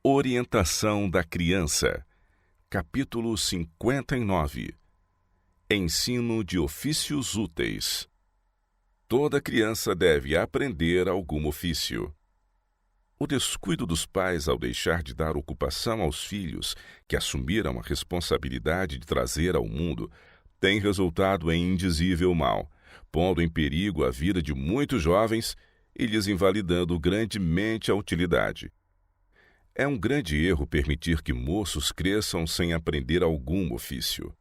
Orientação da criança. Capítulo 59. Ensino de ofícios úteis. Toda criança deve aprender algum ofício. O descuido dos pais ao deixar de dar ocupação aos filhos que assumiram a responsabilidade de trazer ao mundo tem resultado em indizível mal, pondo em perigo a vida de muitos jovens e lhes invalidando grandemente a utilidade. É um grande erro permitir que moços cresçam sem aprender algum ofício.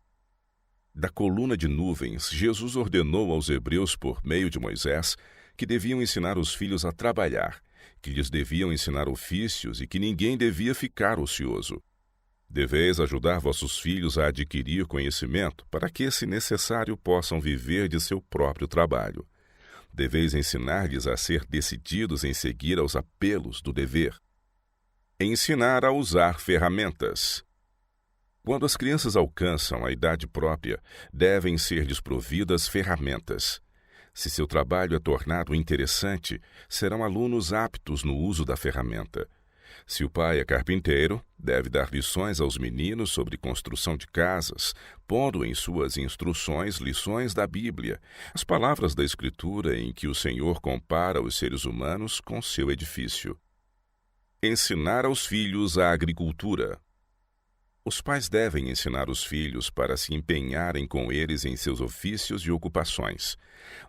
Da coluna de nuvens, Jesus ordenou aos hebreus por meio de Moisés que deviam ensinar os filhos a trabalhar, que lhes deviam ensinar ofícios e que ninguém devia ficar ocioso. Deveis ajudar vossos filhos a adquirir conhecimento, para que, se necessário, possam viver de seu próprio trabalho. Deveis ensinar-lhes a ser decididos em seguir aos apelos do dever. Ensinar a usar ferramentas. Quando as crianças alcançam a idade própria, devem ser desprovidas ferramentas. Se seu trabalho é tornado interessante, serão alunos aptos no uso da ferramenta. Se o pai é carpinteiro, deve dar lições aos meninos sobre construção de casas, pondo em suas instruções lições da Bíblia, as palavras da Escritura em que o Senhor compara os seres humanos com seu edifício. Ensinar aos filhos a agricultura. Os pais devem ensinar os filhos para se empenharem com eles em seus ofícios e ocupações.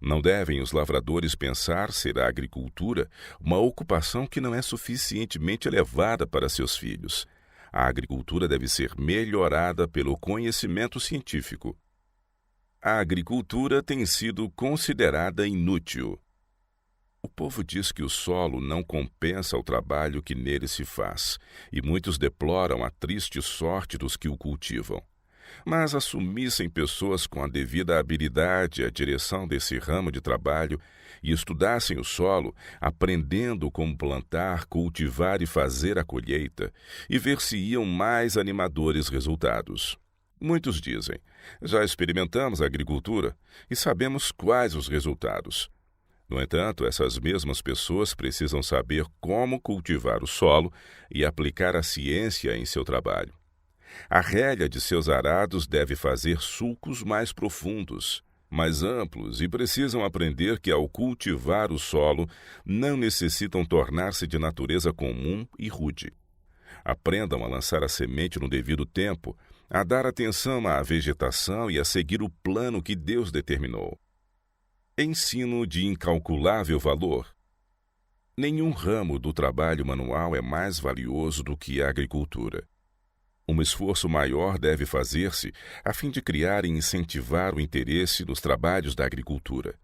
Não devem os lavradores pensar ser a agricultura uma ocupação que não é suficientemente elevada para seus filhos. A agricultura deve ser melhorada pelo conhecimento científico. A agricultura tem sido considerada inútil. O povo diz que o solo não compensa o trabalho que nele se faz, e muitos deploram a triste sorte dos que o cultivam. Mas assumissem pessoas com a devida habilidade a direção desse ramo de trabalho e estudassem o solo, aprendendo como plantar, cultivar e fazer a colheita, e ver-se-iam mais animadores resultados. Muitos dizem: já experimentamos a agricultura e sabemos quais os resultados. No entanto, essas mesmas pessoas precisam saber como cultivar o solo e aplicar a ciência em seu trabalho. A relha de seus arados deve fazer sulcos mais profundos, mais amplos, e precisam aprender que, ao cultivar o solo, não necessitam tornar-se de natureza comum e rude. Aprendam a lançar a semente no devido tempo, a dar atenção à vegetação e a seguir o plano que Deus determinou. Ensino de incalculável valor. Nenhum ramo do trabalho manual é mais valioso do que a agricultura. Um esforço maior deve fazer-se a fim de criar e incentivar o interesse nos trabalhos da agricultura.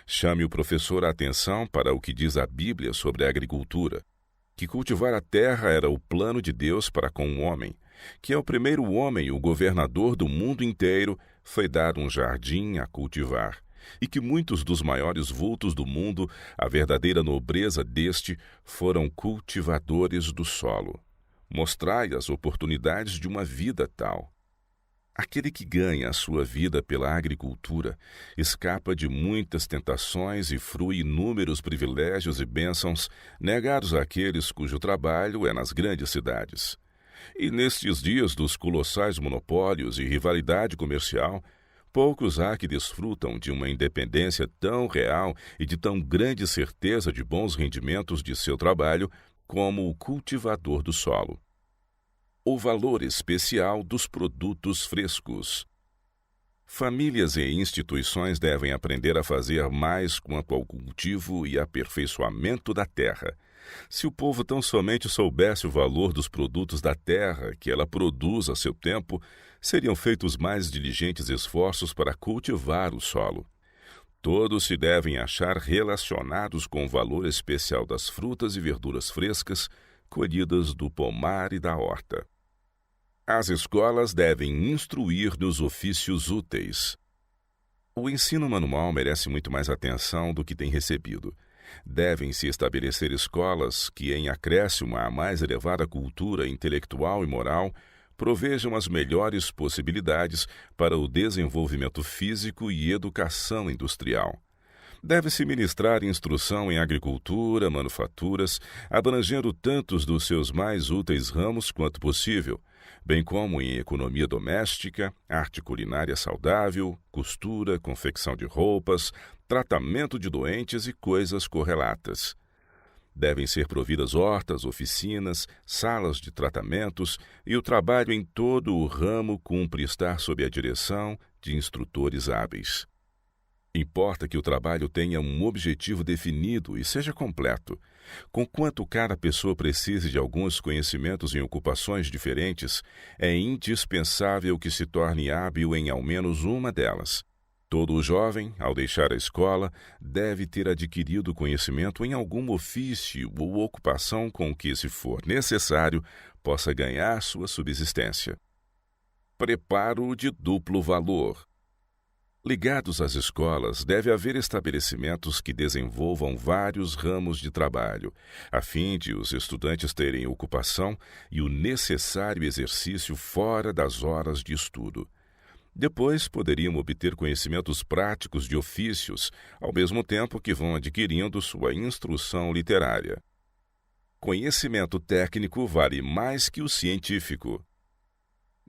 Chame o professor a atenção para o que diz a Bíblia sobre a agricultura, que cultivar a terra era o plano de Deus para com o homem, que ao primeiro homem, o governador do mundo inteiro, foi dado um jardim a cultivar, e que muitos dos maiores vultos do mundo, a verdadeira nobreza deste, foram cultivadores do solo. Mostrai as oportunidades de uma vida tal. Aquele que ganha a sua vida pela agricultura escapa de muitas tentações e frui inúmeros privilégios e bênçãos negados àqueles cujo trabalho é nas grandes cidades. E nestes dias dos colossais monopólios e rivalidade comercial, poucos há que desfrutam de uma independência tão real e de tão grande certeza de bons rendimentos de seu trabalho como o cultivador do solo. O valor especial dos produtos frescos. Famílias e instituições devem aprender a fazer mais quanto ao cultivo e aperfeiçoamento da terra. Se o povo tão somente soubesse o valor dos produtos da terra que ela produz a seu tempo, seriam feitos mais diligentes esforços para cultivar o solo. Todos se devem achar relacionados com o valor especial das frutas e verduras frescas, colhidas do pomar e da horta. As escolas devem instruir nos ofícios úteis. O ensino manual merece muito mais atenção do que tem recebido. Devem-se estabelecer escolas que, em acréscimo à mais elevada cultura intelectual e moral, provejam as melhores possibilidades para o desenvolvimento físico e educação industrial. Deve-se ministrar instrução em agricultura, manufaturas, abrangendo tantos dos seus mais úteis ramos quanto possível, bem como em economia doméstica, arte culinária saudável, costura, confecção de roupas, tratamento de doentes e coisas correlatas. Devem ser providas hortas, oficinas, salas de tratamentos e o trabalho em todo o ramo cumpre estar sob a direção de instrutores hábeis. Importa que o trabalho tenha um objetivo definido e seja completo. Conquanto cada pessoa precise de alguns conhecimentos em ocupações diferentes, é indispensável que se torne hábil em ao menos uma delas. Todo jovem, ao deixar a escola, deve ter adquirido conhecimento em algum ofício ou ocupação com que, se for necessário, possa ganhar sua subsistência. Preparo de duplo valor. Ligados às escolas, deve haver estabelecimentos que desenvolvam vários ramos de trabalho, a fim de os estudantes terem ocupação e o necessário exercício fora das horas de estudo. Depois, poderiam obter conhecimentos práticos de ofícios, ao mesmo tempo que vão adquirindo sua instrução literária. Conhecimento técnico vale mais que o científico.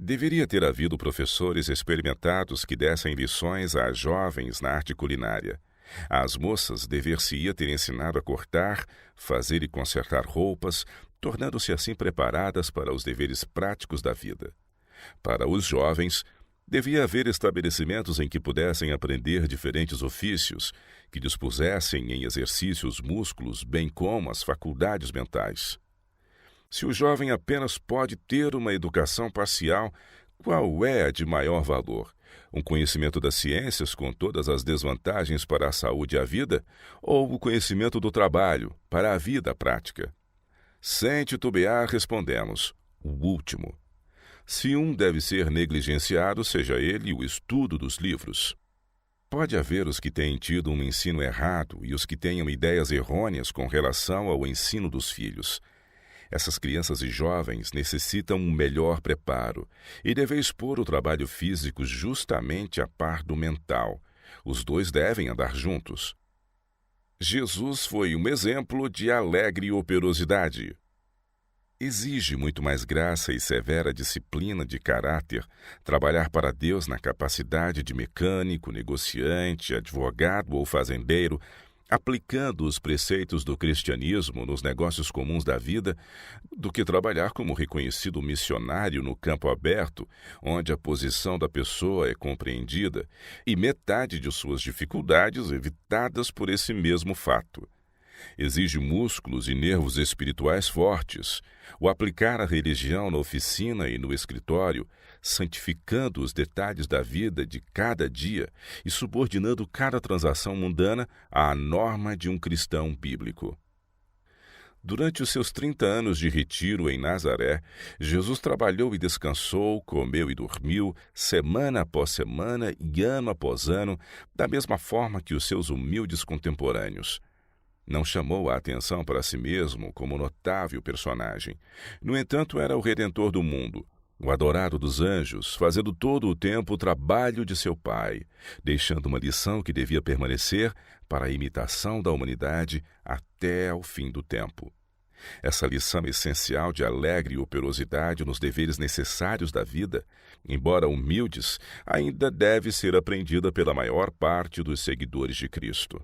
Deveria ter havido professores experimentados que dessem lições às jovens na arte culinária. Às moças dever-se-ia ter ensinado a cortar, fazer e consertar roupas, tornando-se assim preparadas para os deveres práticos da vida. Para os jovens, devia haver estabelecimentos em que pudessem aprender diferentes ofícios, que dispusessem em exercício os músculos, bem como as faculdades mentais. Se o jovem apenas pode ter uma educação parcial, qual é a de maior valor? Um conhecimento das ciências com todas as desvantagens para a saúde e a vida, ou o conhecimento do trabalho para a vida prática? Sem titubear, respondemos: o último. Se um deve ser negligenciado, seja ele o estudo dos livros. Pode haver os que tenham tido um ensino errado e os que tenham ideias errôneas com relação ao ensino dos filhos. Essas crianças e jovens necessitam um melhor preparo e deveis pôr o trabalho físico justamente a par do mental. Os dois devem andar juntos. Jesus foi um exemplo de alegre operosidade. Exige muito mais graça e severa disciplina de caráter trabalhar para Deus na capacidade de mecânico, negociante, advogado ou fazendeiro, aplicando os preceitos do cristianismo nos negócios comuns da vida, do que trabalhar como reconhecido missionário no campo aberto, onde a posição da pessoa é compreendida e metade de suas dificuldades evitadas por esse mesmo fato. Exige músculos e nervos espirituais fortes, o aplicar a religião na oficina e no escritório, santificando os detalhes da vida de cada dia e subordinando cada transação mundana à norma de um cristão bíblico. Durante os seus 30 anos de retiro em Nazaré, Jesus trabalhou e descansou, comeu e dormiu, semana após semana e ano após ano, da mesma forma que os seus humildes contemporâneos. Não chamou a atenção para si mesmo como notável personagem. No entanto, era o Redentor do mundo, o adorado dos anjos, fazendo todo o tempo o trabalho de seu Pai, deixando uma lição que devia permanecer para a imitação da humanidade até ao fim do tempo. Essa lição essencial de alegre operosidade nos deveres necessários da vida, embora humildes, ainda deve ser aprendida pela maior parte dos seguidores de Cristo.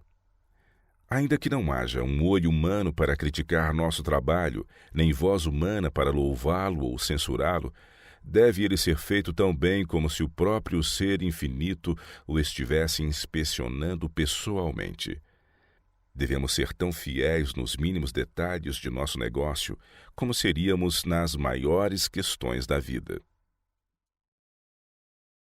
Ainda que não haja um olho humano para criticar nosso trabalho, nem voz humana para louvá-lo ou censurá-lo, deve ele ser feito tão bem como se o próprio Ser infinito o estivesse inspecionando pessoalmente. Devemos ser tão fiéis nos mínimos detalhes de nosso negócio como seríamos nas maiores questões da vida.